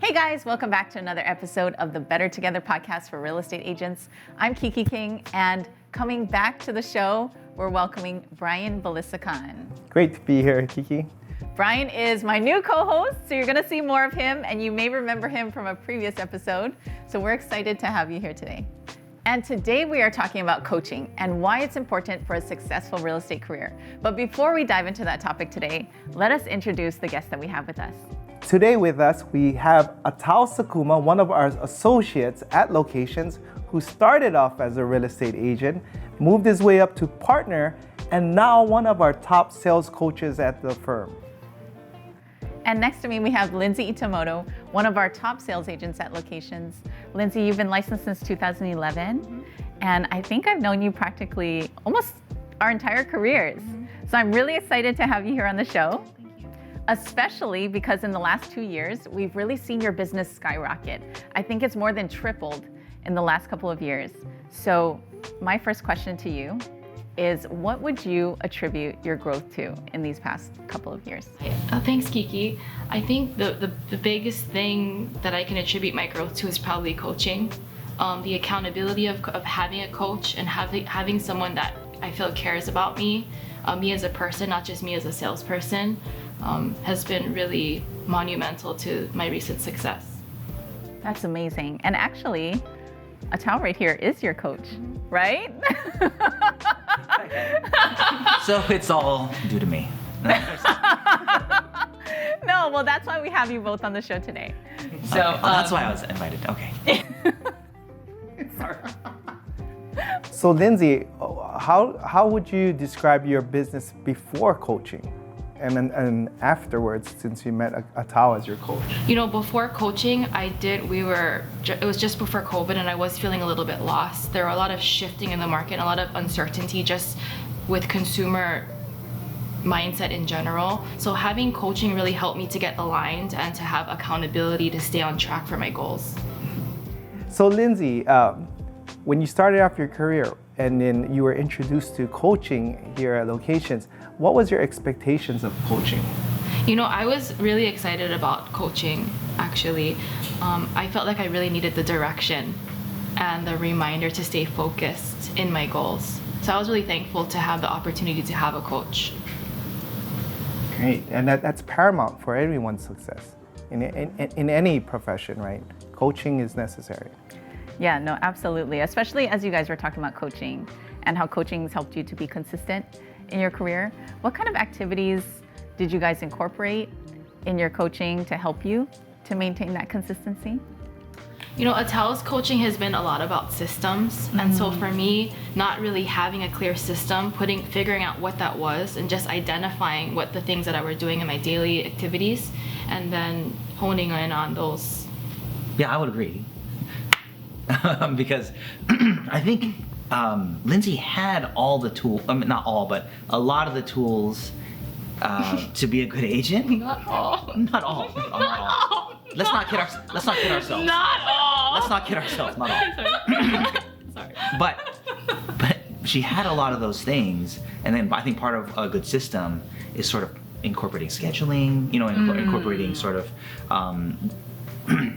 Hey guys, welcome back to another episode of the Better Together podcast for real estate agents. I'm Kiki King, and coming back to the show, we're welcoming Brian Belissacan. Great to be here, Kiki. Brian is my new co-host, so you're going to see more of him, and you may remember him from a previous episode. So we're excited to have you here today. And today we are talking about coaching and why it's important for a successful real estate career. But before we dive into that topic today, let us introduce the guest that we have with us. Today with us, we have Atal Sakuma, one of our associates at Locations, who started off as a real estate agent, moved his way up to partner, and now one of our top sales coaches at the firm. And next to me, we have Lindsey Itamoto, one of our top sales agents at Locations. Lindsey, you've been licensed since 2011, and I think I've known you practically almost our entire careers. So I'm really excited to have you here on the show. Especially because in the last 2 years, we've really seen your business skyrocket. I think it's more than tripled in the last couple of years. So my first question to you is, what would you attribute your growth to in these past couple of years? Thanks, Kiki. I think the biggest thing that I can attribute my growth to is probably coaching. The accountability of having a coach and having someone that I feel cares about me as a person, not just me as a salesperson, has been really monumental to my recent success. That's amazing. And actually, Atal right here is your coach, right? So it's all due to me. No, well, that's why we have you both on the show today. So okay. That's why I was invited. Okay. Sorry. So Lindsey, how would you describe your business before coaching? And afterwards, since you met Atal as your coach? You know, before coaching, it was just before COVID, and I was feeling a little bit lost. There were a lot of shifting in the market, and a lot of uncertainty just with consumer mindset in general. So having coaching really helped me to get aligned and to have accountability to stay on track for my goals. So Lindsey, when you started off your career and then you were introduced to coaching here at Locations, what was your expectations of coaching? You know, I was really excited about coaching, actually. I felt like I really needed the direction and the reminder to stay focused in my goals. So I was really thankful to have the opportunity to have a coach. Great, and that's paramount for everyone's success in any profession, right? Coaching is necessary. Yeah, no, absolutely. Especially as you guys were talking about coaching and how coaching has helped you to be consistent in your career. What kind of activities did you guys incorporate in your coaching to help you to maintain that consistency? You know, Atal's coaching has been a lot about systems. And so for me, not really having a clear system, figuring out what that was and just identifying what the things that I were doing in my daily activities and then honing in on those. Yeah, I would agree. Because I think Lindsey had all the tools, not all, but a lot of the tools to be a good agent. Not all. Not all. Not all. Let's not kid ourselves. Not all. Let's not kid ourselves. Not all. Sorry. But she had a lot of those things, and then I think part of a good system is sort of incorporating scheduling. You know, incorporating sort of.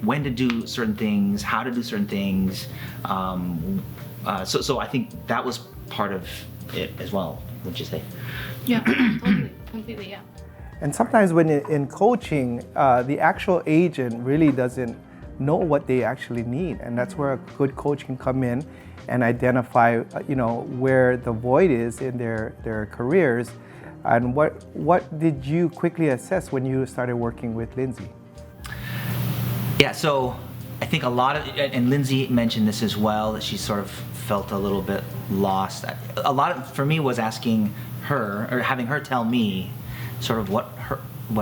When to do certain things, how to do certain things. So I think that was part of it as well, would you say? Yeah, totally, completely, yeah. And sometimes when in coaching, the actual agent really doesn't know what they actually need. And that's where a good coach can come in and identify, where the void is in their careers. And what did you quickly assess when you started working with Lindsey? Yeah, so I think a lot of, and Lindsey mentioned this as well, that she sort of felt a little bit lost. A lot for me was asking her, or having her tell me sort of what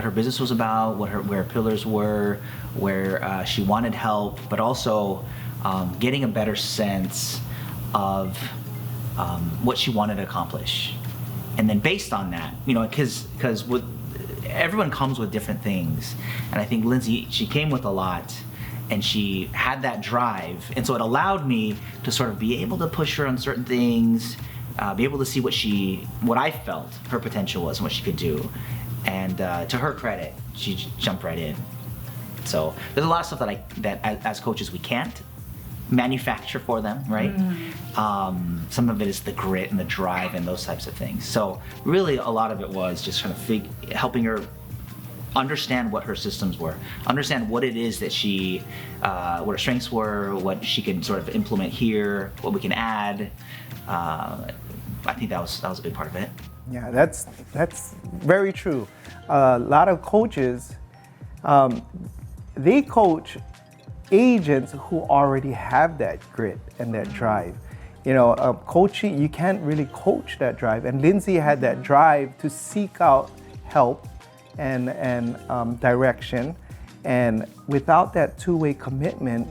her business was about, where her pillars were, where she wanted help, but also getting a better sense of what she wanted to accomplish. And then based on that, because everyone comes with different things, and I think Lindsey, she came with a lot, and she had that drive, and so it allowed me to sort of be able to push her on certain things, be able to see what I felt her potential was and what she could do, and to her credit, she jumped right in. So there's a lot of stuff that as coaches we can't manufacture for them, right? Some of it is the grit and the drive and those types of things. So really a lot of it was just kind of helping her understand what her systems were, understand what it is that what her strengths were, what she can sort of implement here, what we can add. I think that was a big part of it. Yeah, that's very true. A lot of coaches, they coach agents who already have that grit and that drive. Coaching, you can't really coach that drive. And Lindsey had that drive to seek out help and direction. And without that two-way commitment,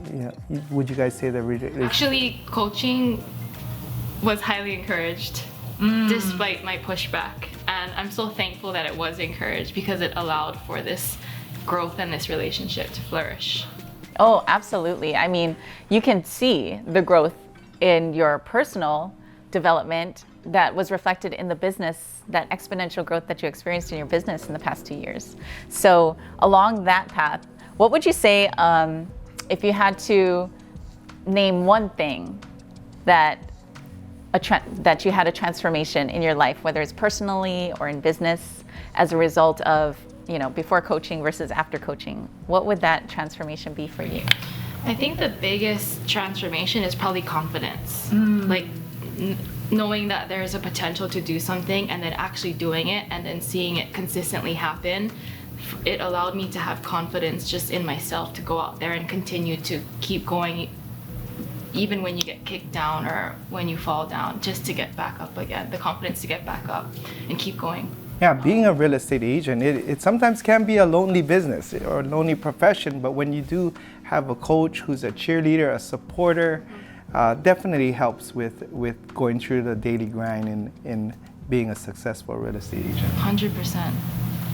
would you guys say that really? Actually, coaching was highly encouraged despite my pushback. And I'm so thankful that it was encouraged because it allowed for this growth and this relationship to flourish. Oh, absolutely. I mean, you can see the growth in your personal development that was reflected in the business, that exponential growth that you experienced in your business in the past 2 years. So along that path, what would you say if you had to name one thing that you had a transformation in your life, whether it's personally or in business, as a result of before coaching versus after coaching? What would that transformation be for you? I think the biggest transformation is probably confidence. Like knowing that there is a potential to do something and then actually doing it and then seeing it consistently happen. It allowed me to have confidence just in myself to go out there and continue to keep going even when you get kicked down or when you fall down, just to get back up again, the confidence to get back up and keep going. Yeah, being a real estate agent, it sometimes can be a lonely business or a lonely profession, but when you do have a coach who's a cheerleader, a supporter, definitely helps with going through the daily grind in being a successful real estate agent. 100%.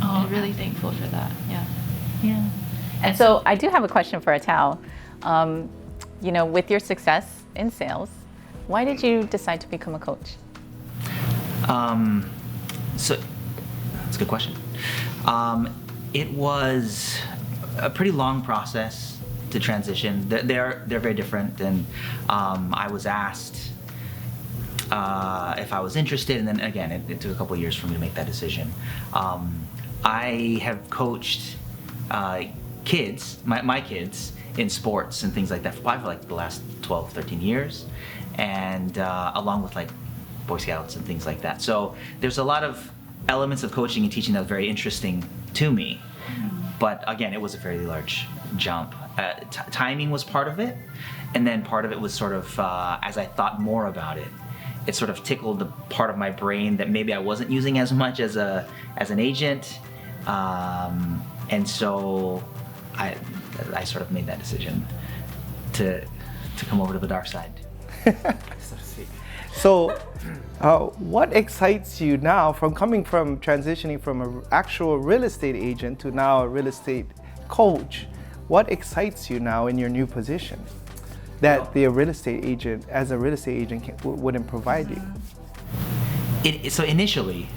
I'm really thankful for that, yeah. And so I do have a question for Atal. With your success in sales, why did you decide to become a coach? So that's a good question. It was a pretty long process to transition. They're very different, and I was asked if I was interested, and then again, it took a couple of years for me to make that decision. I have coached kids, my kids, in sports and things like that probably for like the last 12, 13 years, and along with like Boy Scouts and things like that. So there's a lot of elements of coaching and teaching that was very interesting to me. But again, it was a fairly large jump. Timing was part of it, and then part of it was sort of, as I thought more about it, it sort of tickled the part of my brain that maybe I wasn't using as much as an agent. And so I sort of made that decision to come over to the dark side. So, what excites you now transitioning from an actual real estate agent to now a real estate coach? What excites you now in your new position that a real estate agent wouldn't provide you? So initially,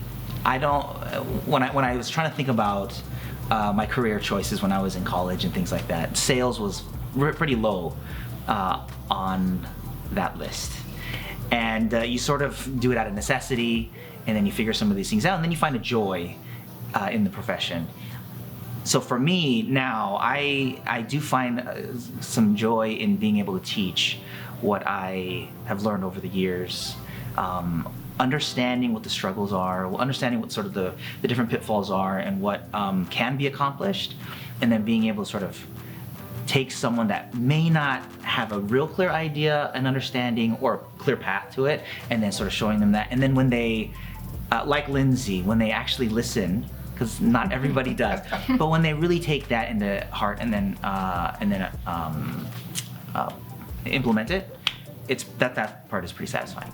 when I was trying to think about my career choices when I was in college and things like that, sales was pretty low on that list. And you sort of do it out of necessity, and then you figure some of these things out, and then you find a joy in the profession. So for me now, I do find some joy in being able to teach what I have learned over the years, understanding what the struggles are, understanding what sort of the different pitfalls are and what can be accomplished, and then being able to sort of take someone that may not have a real clear idea and understanding or a clear path to it, and then sort of showing them that. And then when they, like Lindsey, when they actually listen, because not everybody does, but when they really take that into heart and then implement it, that part is pretty satisfying.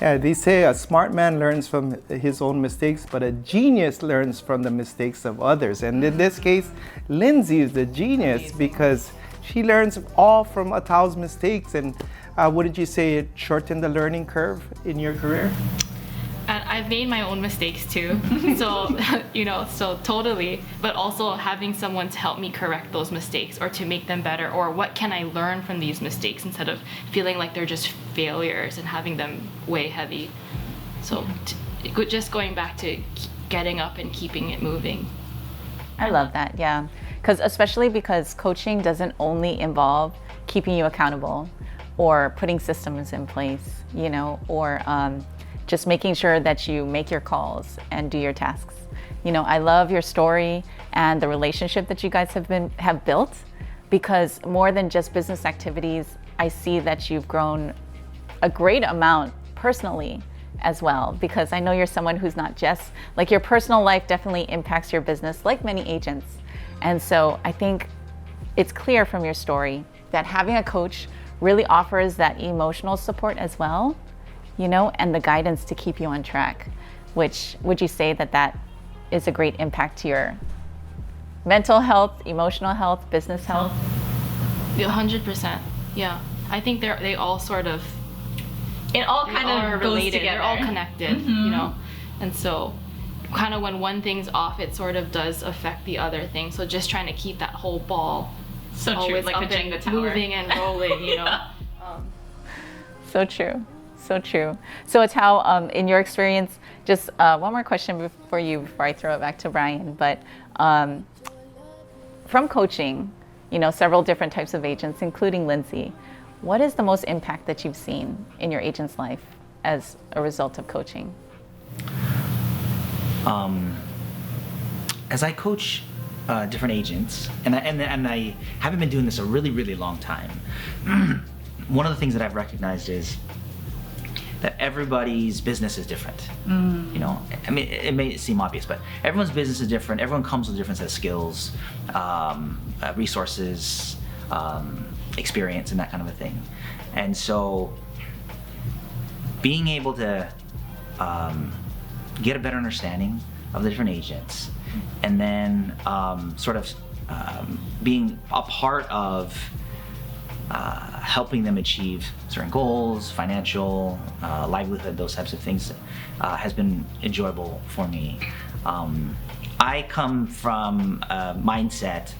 Yeah, they say a smart man learns from his own mistakes, but a genius learns from the mistakes of others. And in this case, Lindsey is the genius because she learns all from Atal's mistakes. And what did you say, it shortened the learning curve in your career? And I've made my own mistakes too. So, so totally. But also having someone to help me correct those mistakes or to make them better, or what can I learn from these mistakes instead of feeling like they're just failures and having them weigh heavy. So just going back to getting up and keeping it moving. I love that, yeah. Especially because coaching doesn't only involve keeping you accountable or putting systems in place, or just making sure that you make your calls and do your tasks. I love your story and the relationship that you guys have built, because more than just business activities, I see that you've grown a great amount personally as well, because I know you're someone who's not just, like, your personal life definitely impacts your business like many agents. And so I think it's clear from your story that having a coach really offers that emotional support as well, and the guidance to keep you on track. Which, would you say that is a great impact to your mental health, emotional health, business health? 100%. Yeah. I think they all sort of, it all kind of goes related. together. They're all connected, And so kind of when one thing's off, it sort of does affect the other thing. So just trying to keep that whole ball So true, always like up the Jenga and tower. moving and rolling, So true. So true. So it's how, in your experience, just one more question before I throw it back to Brian, but from coaching, several different types of agents, including Lindsey, what is the most impact that you've seen in your agent's life as a result of coaching? As I coach different agents, and I haven't been doing this a really, really long time, one of the things that I've recognized is that everybody's business is different. I mean, it may seem obvious, but everyone's business is different. Everyone comes with a different set of skills, resources, experience, and that kind of a thing. And so being able to get a better understanding of the different agents, and then being a part of helping them achieve certain goals, financial, livelihood, those types of things, has been enjoyable for me. I come from a mindset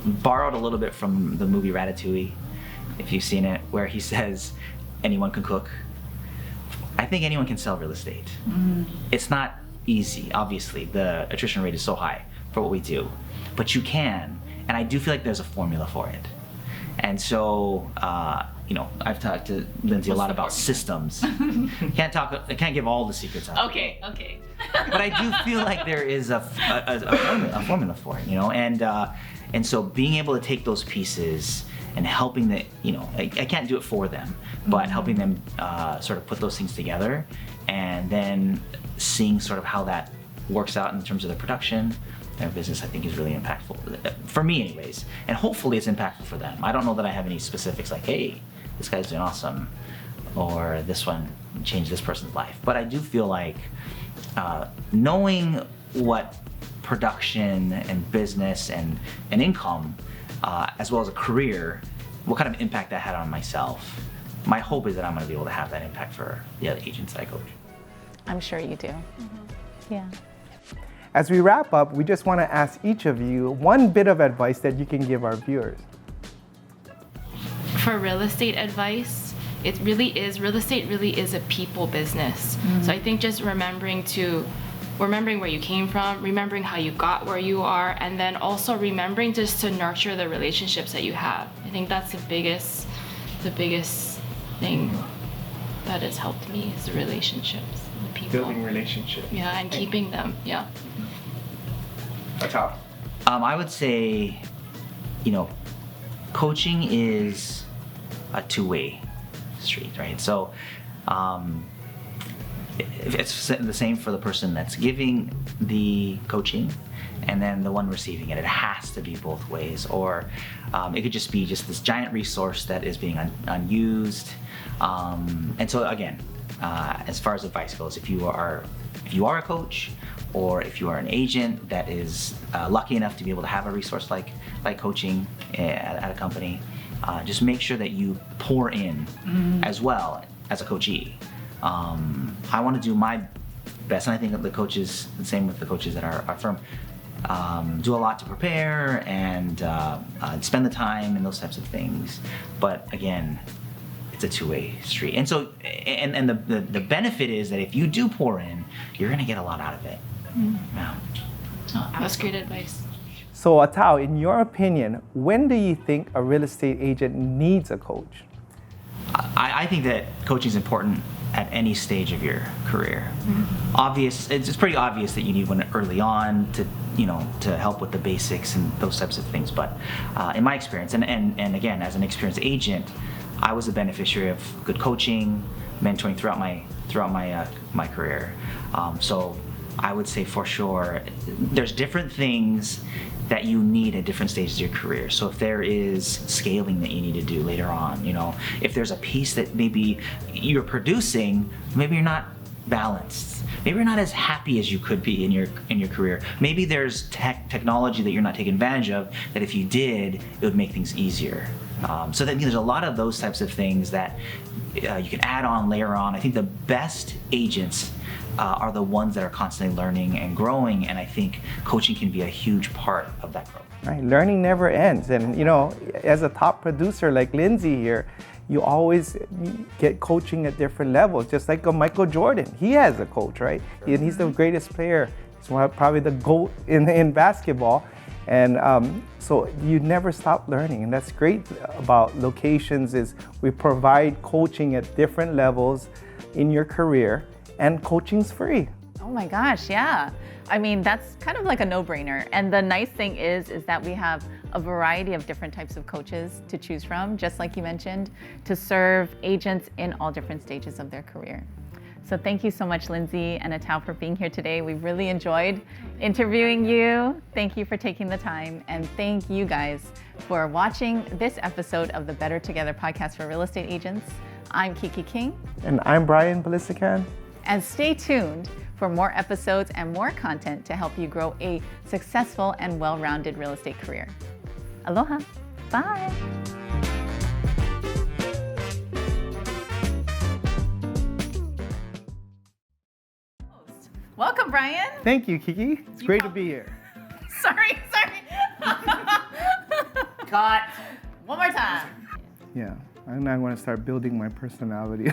borrowed a little bit from the movie Ratatouille, if you've seen it, where he says, anyone can cook. I think anyone can sell real estate. It's not easy, obviously. The attrition rate is so high for what we do, but you can, and I do feel like there's a formula for it. And so, I've talked to Lindsey a lot about systems. I can't give all the secrets out. Okay. But I do feel like there is a formula for it, and so being able to take those pieces and helping I can't do it for them, but helping them sort of put those things together, and then seeing sort of how that works out in terms of the production, their business, I think, is really impactful for me anyways, and hopefully it's impactful for them. I don't know that I have any specifics like, hey, this guy's doing awesome, or this one changed this person's life, but I do feel like knowing what production and business and income, as well as a career, what kind of impact that had on myself. My hope is that I'm going to be able to have that impact for the other agents that I coach. I'm sure you do. Yeah. As we wrap up, we just want to ask each of you one bit of advice that you can give our viewers. For real estate advice, real estate really is a people business. So I think just remembering where you came from, remembering how you got where you are, and then also remembering just to nurture the relationships that you have. I think that's the biggest thing that has helped me is the relationships, the people. Building relationships. Yeah, and keeping them, yeah. That's how. I would say, coaching is a two-way street, right? So, it's the same for the person that's giving the coaching and then the one receiving it. It has to be both ways, or it could just be this giant resource that is being unused. And so again, as far as advice goes, if you are a coach, or if you are an agent that is lucky enough to be able to have a resource like coaching at a company, just make sure that you pour in as well as a coachee. I want to do my best. And I think that the coaches, the same with the coaches at our firm, do a lot to prepare and spend the time and those types of things. But again, it's a two-way street. And so, and the benefit is that if you do pour in, you're gonna get a lot out of it. Yeah. Oh, that was great advice. So Atao, in your opinion, when do you think a real estate agent needs a coach? I think that coaching is important at any stage of your career. It's pretty obvious that you need one early on to help with the basics and those types of things. But in my experience, and again, as an experienced agent, I was a beneficiary of good coaching, mentoring throughout my career. So I would say for sure, there's different things that you need at different stages of your career. So if there is scaling that you need to do later on, if there's a piece that maybe you're producing, maybe you're not balanced. Maybe you're not as happy as you could be in your career. Maybe there's technology that you're not taking advantage of that if you did, it would make things easier. So that there's a lot of those types of things that you can add on, layer on. I think the best agents are the ones that are constantly learning and growing, and I think coaching can be a huge part of that growth. Right, learning never ends, and as a top producer like Lindsey here, you always get coaching at different levels. Just like Michael Jordan, he has a coach, right? And he's the greatest player. He's probably the GOAT in basketball, and so you never stop learning, and that's great about locations. Is we provide coaching at different levels in your career. And coaching's free. Oh my gosh, yeah. I mean, that's kind of like a no-brainer. And the nice thing is that we have a variety of different types of coaches to choose from, just like you mentioned, to serve agents in all different stages of their career. So thank you so much, Lindsey and Atao, for being here today. We really enjoyed interviewing you. Thank you for taking the time. And thank you guys for watching this episode of the Better Together podcast for real estate agents. I'm Kiki King. And I'm Brian Balisican. And stay tuned for more episodes and more content to help you grow a successful and well-rounded real estate career. Aloha. Bye. Welcome, Brian. Thank you, Kiki. It's great to be here. Sorry. Cut. One more time. Yeah. And I want to start building my personality.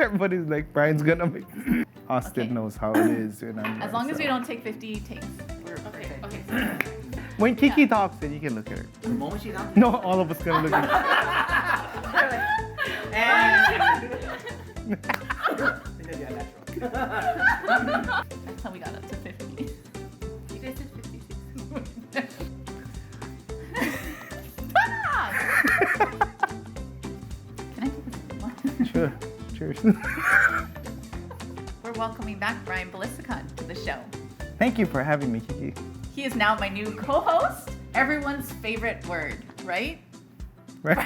Everybody's like, Brian's gonna make. Austin knows how it is. As long as we don't take 50 takes, we're okay. When Kiki talks, then you can look at her. The moment she talks. No, all of us gonna look at her. That's how we got up to 50. You guys did 56. Stop! Can I do this? Sure. Cheers. We're welcoming back Brian Balisican to the show. Thank you for having me, Kiki. He is now my new co-host. Everyone's favorite word, right? Right?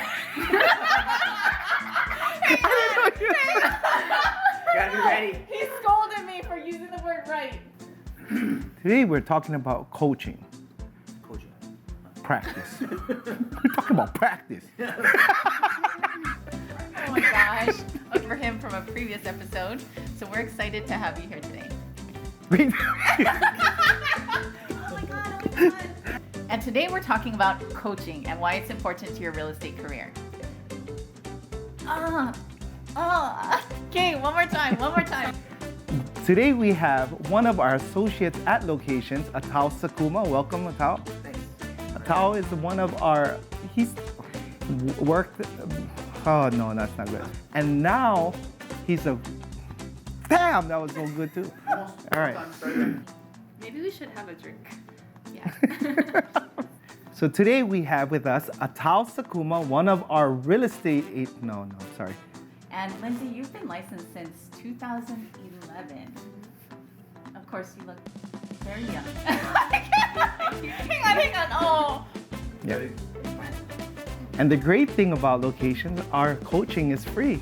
Gotta be ready. He scolded me for using the word right. Today we're talking about coaching. Coaching. Practice. We're talking about practice. Oh my gosh. For him from a previous episode. So we're excited to have you here today. Oh my God. And today we're talking about coaching and why it's important to your real estate career. Okay, one more time. Today we have one of our associates at locations, Atao Sakuma. Welcome, Atao. Thanks. Atao is one of our, he's worked, oh no, that's not good. And now he's damn, that was so good too. All right. Maybe we should have a drink. Yeah. So today we have with us Atao Sakuma, one of our real estate, sorry. And Lindsey, you've been licensed since 2011. Of course, you look very young. Hang on. Oh. Yeah. And the great thing about locations, our coaching is free.